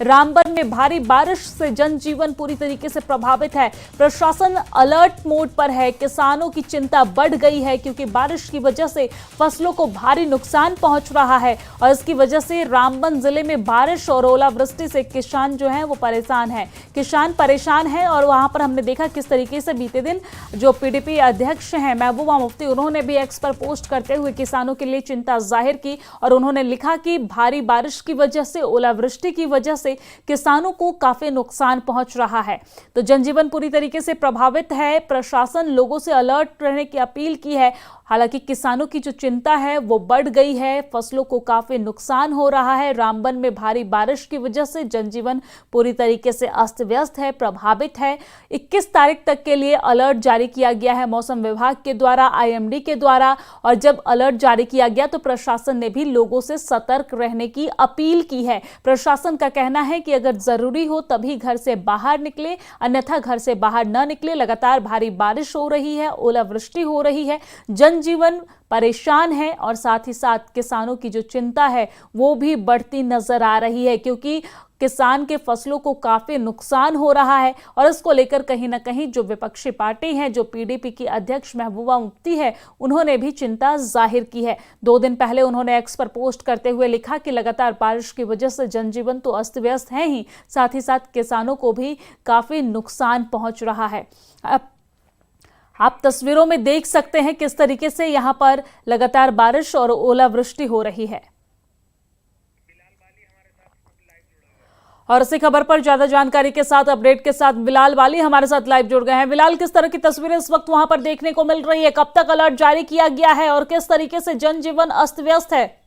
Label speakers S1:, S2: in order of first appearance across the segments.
S1: रामबन में भारी बारिश से जनजीवन पूरी तरीके से प्रभावित है। प्रशासन अलर्ट मोड पर है। किसानों की चिंता बढ़ गई है क्योंकि बारिश की वजह से फसलों को भारी नुकसान पहुंच रहा है और इसकी वजह से रामबन जिले में बारिश और ओलावृष्टि से किसान जो हैं वो परेशान हैं। किसान परेशान हैं और वहां पर हमने देखा किस तरीके से बीते दिन जो पीडीपी अध्यक्ष हैं महबूबा मुफ्ती, उन्होंने भी एक्स पर पोस्ट करते हुए किसानों के लिए चिंता जाहिर की और उन्होंने लिखा कि भारी बारिश की वजह से, ओलावृष्टि की वजह से किसानों को काफी नुकसान पहुंच रहा है। तो जनजीवन पूरी तरीके से प्रभावित है। प्रशासन लोगों से अलर्ट रहने की अपील की है। हालांकि किसानों की जो चिंता है वो बढ़ गई है। फसलों को काफी नुकसान हो रहा है। रामबन में भारी बारिश की वजह से जनजीवन पूरी तरीके से अस्त व्यस्त है, प्रभावित है। 21 तारीख तक के लिए अलर्ट जारी किया गया है मौसम विभाग के द्वारा, आईएमडी के द्वारा। और जब अलर्ट जारी किया गया तो प्रशासन ने भी लोगों से सतर्क रहने की अपील की है। प्रशासन का कहना है कि अगर जरूरी हो तभी घर से बाहर निकले, अन्यथा घर से बाहर न निकले। लगातार भारी बारिश हो रही है, ओलावृष्टि हो रही है, जनजीवन परेशान है और साथ ही साथ किसानों की जो चिंता है वो भी बढ़ती नजर आ रही है क्योंकि किसान के फसलों को काफी नुकसान हो रहा है। और इसको लेकर कहीं ना कहीं जो विपक्षी पार्टी है, जो पीडीपी की अध्यक्ष महबूबा मुफ्ती है, उन्होंने भी चिंता जाहिर की है। 2 दिन पहले उन्होंने एक्स पर पोस्ट करते हुए लिखा कि लगातार बारिश की वजह से जनजीवन तो अस्त व्यस्त है ही, साथ ही साथ किसानों को भी काफी नुकसान पहुंच रहा है। आप तस्वीरों में देख सकते हैं किस तरीके से यहां पर लगातार बारिश और ओलावृष्टि हो रही है। और इसी खबर पर ज्यादा जानकारी के साथ, अपडेट के साथ बिलाल वाली हमारे साथ लाइव जुड़ गए हैं। बिलाल, किस तरह की तस्वीरें इस वक्त वहां पर देखने को मिल रही है? कब तक अलर्ट जारी किया गया है और किस तरीके से जनजीवन अस्त व्यस्त है?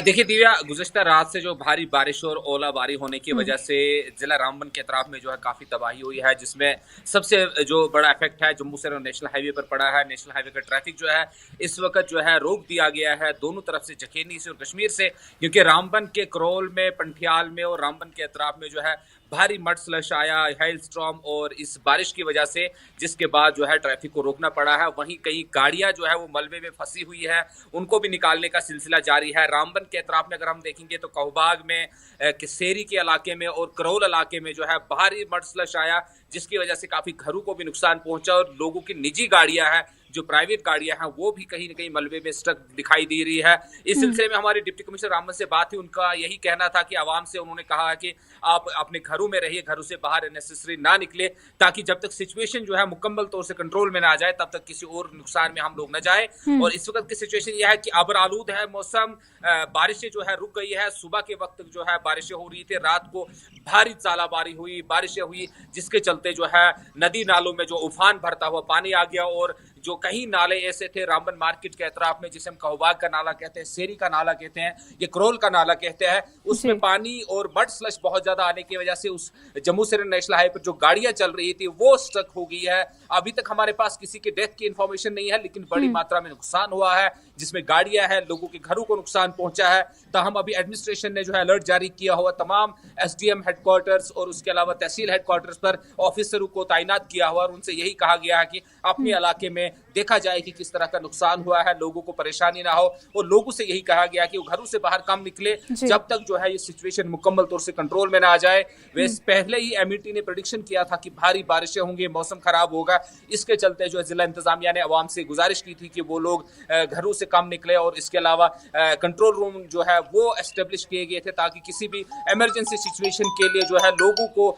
S2: देखिए दिव्या, गुज़श्ता रात से जो भारी बारिश और ओलाबारी होने की वजह से जिला रामबन के अतराफ में जो है काफ़ी तबाही हुई है, जिसमें सबसे जो बड़ा इफेक्ट है जम्मू से नेशनल हाईवे पर पड़ा है। नेशनल हाईवे का ट्रैफिक जो है इस वक्त जो है रोक दिया गया है दोनों तरफ से, जखेनी से और कश्मीर से, क्योंकि रामबन के करोल में, पंठियाल में और रामबन के अतराफ में जो है भारी मड स्लश आया, हेल स्टॉर्म, और इस बारिश की वजह से जिसके बाद जो है ट्रैफिक को रोकना पड़ा है। वहीं कई गाड़ियां जो है वो मलबे में फंसी हुई है, उनको भी निकालने का सिलसिला जारी है। रामबन के अतराफ में अगर हम देखेंगे तो कहबाग में, किसेरी के इलाके में और करोल इलाके में जो है भारी मड स्लश आया, जिसकी वजह से काफी घरों को भी नुकसान पहुंचा और लोगों की निजी गाड़ियां हैं, जो प्राइवेट गाड़ियां हैं, वो भी कहीं ना कहीं मलबे में स्टक दिखाई दे रही है। इस सिलसिले में हमारी डिप्टी कमिश्नर रामबन से बात हुई, उनका यही कहना था कि आवाम से उन्होंने कहा है कि आप अपने घरों में रहिए, घरों से बाहर अननेसेसरी ना निकले, ताकि जब तक सिचुएशन जो है मुकम्मल तौर से कंट्रोल में ना आ जाए तब तक किसी और नुकसान में हम लोग न जाए। और इस वक्त की सिचुएशन यह है कि अबर आलूद है मौसम, बारिशें जो है रुक गई है। सुबह के वक्त जो है बारिशें हो रही थी, रात को भारी तालाबारी हुई, बारिशें हुई, जिसके चलते जो है नदी नालों में जो उफान भरता हुआ पानी आ गया। और जो कहीं नाले ऐसे थे रामबन मार्केट के अतराफ में, जिसे हम कहबाग का नाला कहते हैं, सेरी का नाला कहते हैं, ये करोल का नाला कहते हैं, उसमें पानी और मड स्लश बहुत ज्यादा आने की वजह से उस जम्मू से नेशनल हाईवे पर जो गाड़ियां चल रही थी वो स्टक हो गई है। अभी तक हमारे पास किसी की डेथ की इंफॉर्मेशन नहीं है, लेकिन बड़ी मात्रा में नुकसान हुआ है, जिसमें गाड़ियां हैं, लोगों के घरों को नुकसान पहुंचा है। ताहम अभी एडमिनिस्ट्रेशन ने जो है अलर्ट जारी किया हुआ, तमाम एसडीएम हेडक्वार्टर्स और उसके अलावा तहसील हेडक्वार्टर्स पर ऑफिसरों को तैनात किया हुआ और उनसे यही कहा गया है कि अपने इलाके में देखा जाए कि किस तरह का नुकसान हुआ है, लोगों को परेशानी ना हो। और लोगों से यही कहा गया कि वो घरों से बाहर कम निकले जब तक जो है ये सिचुएशन मुकम्मल तौर से कंट्रोल में ना आ जाए। वैसे पहले ही एमईटी ने प्रेडिक्शन किया था कि भारी बारिशें होंगी, मौसम खराब होगा। इसके चलते जो है जिला इंतजामिया ने अवाम से गुजारिश की थी कि वो लोग घरों से कम निकले और इसके अलावा कंट्रोल रूम जो है वो एस्टेब्लिश किए गए थे, ताकि किसी भी इमरजेंसी सिचुएशन के लिए जो है लोगों को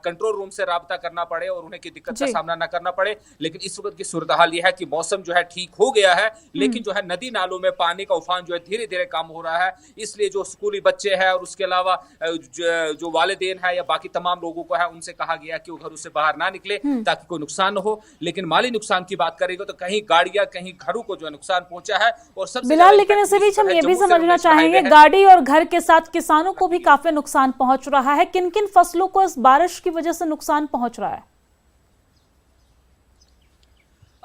S2: कंट्रोल रूम से राब्ता करना पड़े और उन्हें की दिक्कत का सामना ना करना पड़े। लेकिन इस वक्त की सूरत हाल यह है कि मौसम जो है ठीक हो गया है, लेकिन जो है नदी नालों में पानी का उफान जो है धीरे धीरे कम हो रहा है। इसलिए जो स्कूली बच्चे हैं और उसके अलावा जो वालिदैन है या बाकी तमाम लोगों को है, उनसे कहा गया कि वो घरों से बाहर ना निकले ताकि कोई नुकसान न हो। लेकिन माली नुकसान की बात करेंगे तो कहीं गाड़ियां, कहीं घरों को जो है नुकसान पहुंचा है। और सबसे
S1: बिलाल, लेकिन इसी बीच हम ये भी समझना चाहेंगे, गाड़ी और घर के साथ किसानों को भी काफी नुकसान पहुंच रहा है। किन किन फसलों को इस बारिश की वजह से नुकसान पहुंच रहा है?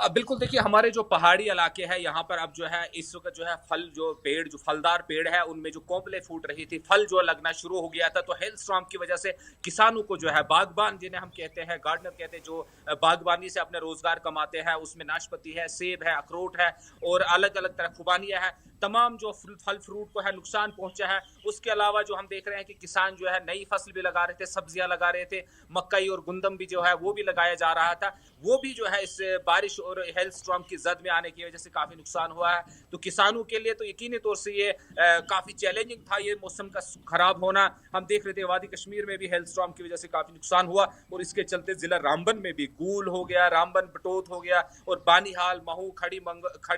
S2: बिल्कुल, देखिए हमारे जो पहाड़ी इलाके हैं यहाँ पर अब जो है इस वक्त जो है पेड़, जो फलदार पेड़ है, उनमें जो कोंपले फूट रही थी, फल जो लगना शुरू हो गया था। तो हेल स्टॉर्म की वजह से किसानों को जो है, बागबान जिन्हें हम कहते हैं, गार्डनर कहते हैं, जो बागबानी से अपने रोजगार कमाते हैं, उसमें नाशपाती है, सेब है, अखरोट है और अलग अलग तरह खुबानियां है, तमाम जो फल फ्रूट को है नुकसान पहुंचा है। उसके अलावा जो हम देख रहे हैं कि किसान जो है नई फसल भी लगा रहे थे, सब्जियां लगा रहे थे, मकई और गुंदम भी जो है वो भी लगाया जा रहा था, वो भी जो है इस बारिश और हेल स्टॉर्म की जद में आने की वजह से काफी नुकसान हुआ है। तो किसानों के लिए तो यकीनी तौर से ये काफी चैलेंजिंग था, ये मौसम का खराब होना। हम देख रहे थे वादी कश्मीर में भी हेल स्टॉर्म की वजह से काफी नुकसान हुआ और इसके चलते जिला रामबन में भी गूल हो गया, रामबन बटोत हो गया और बानीहाल, महू, खड़ी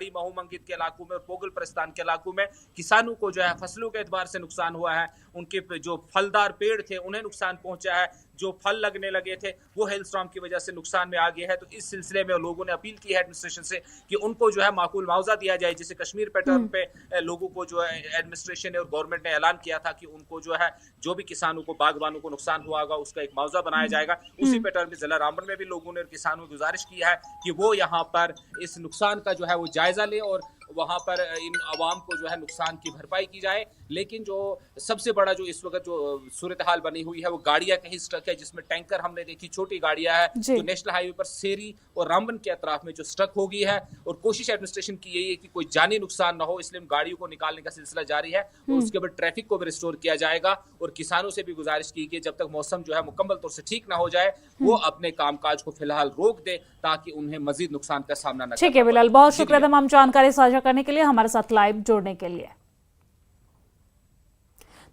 S2: महू मंगित के इलाकों में और पोगल प्रस्थान के इलाकों में किसानों को जो है फसलों के एतबार से नुकसान हुआ है। उनके जो फलदार पेड़ थे उन्हें नुकसान पहुंचा है, जो फल लगने लगे थे वो हेल स्टॉर्म की वजह से नुकसान में आ गए हैं। तो इस सिलसिले में लोगों ने अपील की है एडमिनिस्ट्रेशन से कि उनको जो है माकूल मुआवजा दिया जाए, जिसे कश्मीर पैटर्न पे लोगों को जो है एडमिनिस्ट्रेशन और गवर्नमेंट ने ऐलान किया था कि उनको जो है जो भी किसानों को, बागबानों को नुकसान हुआ होगा उसका एक मुआवजा बनाया जाएगा। उसी पैटर्न में जिला रामबन में भी लोगों ने और किसानों की गुजारिश की है कि वो यहाँ पर इस नुकसान का जो है वो जायजा ले और वहां पर इन अवाम को जो है नुकसान की भरपाई की जाए। लेकिन जो सबसे बड़ा जो इस वक्त जो सूरत हाल बनी हुई है वो गाड़ियां कहीं स्टक है, जिसमें टैंकर हमने देखी, छोटी गाड़ियां है जो नेशनल हाईवे पर सेरी और रामबन के अतराफ में जो स्टक हो गई है। और कोशिश एडमिनिस्ट्रेशन की यही है कि कोई जानी नुकसान ना हो, इसलिए गाड़ियों को निकालने का सिलसिला जारी है और उसके बाद ट्रैफिक को भी रिस्टोर किया जाएगा। और किसानों से भी गुजारिश की कि जब तक मौसम जो है मुकम्मल तौर से ठीक ना हो जाए वो अपने कामकाज को फिलहाल रोक दे ताकि उन्हें मजीद नुकसान का सामना न।
S1: ठीक है बिलाल, बहुत शुक्रिया तमाम जानकारी साझा करने के लिए, हमारे साथ लाइव जुड़ने के लिए।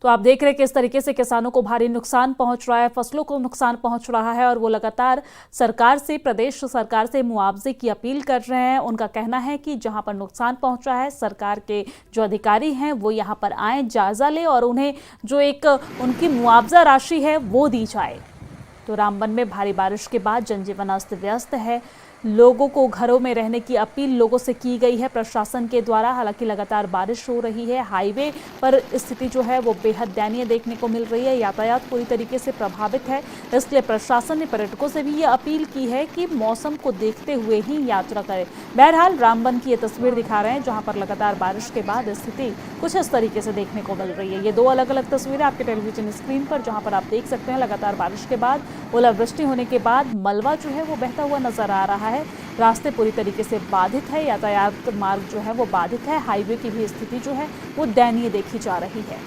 S1: तो आप देख रहे हैं किस तरीके से किसानों को भारी नुकसान पहुंच रहा है, फसलों को नुकसान पहुंच रहा है और वो लगातार सरकार से, प्रदेश सरकार से मुआवजे की अपील कर रहे हैं। उनका कहना है कि जहां पर नुकसान पहुंचा है सरकार के जो अधिकारी हैं वो यहां पर आए, जायजा ले और उन्हें जो एक उनकी मुआवजा राशि है वो दी जाए। तो रामबन में भारी बारिश के बाद जनजीवन अस्त व्यस्त है, लोगों को घरों में रहने की अपील लोगों से की गई है प्रशासन के द्वारा। हालांकि लगातार बारिश हो रही है, हाईवे पर स्थिति जो है वो बेहद दयनीय देखने को मिल रही है, यातायात पूरी तरीके से प्रभावित है। इसलिए प्रशासन ने पर्यटकों से भी ये अपील की है कि मौसम को देखते हुए ही यात्रा करें। बहरहाल रामबन की ये तस्वीर दिखा रहे हैं जहां पर लगातार बारिश के बाद स्थिति कुछ इस तरीके से देखने को मिल रही है। ये दो अलग अलग तस्वीरें आपके टेलीविजन स्क्रीन पर, जहां पर आप देख सकते हैं लगातार बारिश के बाद, ओलावृष्टि होने के बाद मलबा जो है वो बहता हुआ नजर आ रहा है। रास्ते पूरी तरीके से बाधित है, यातायात मार्ग जो है वो बाधित है, हाईवे की भी स्थिति जो है वो दयनीय देखी जा रही है।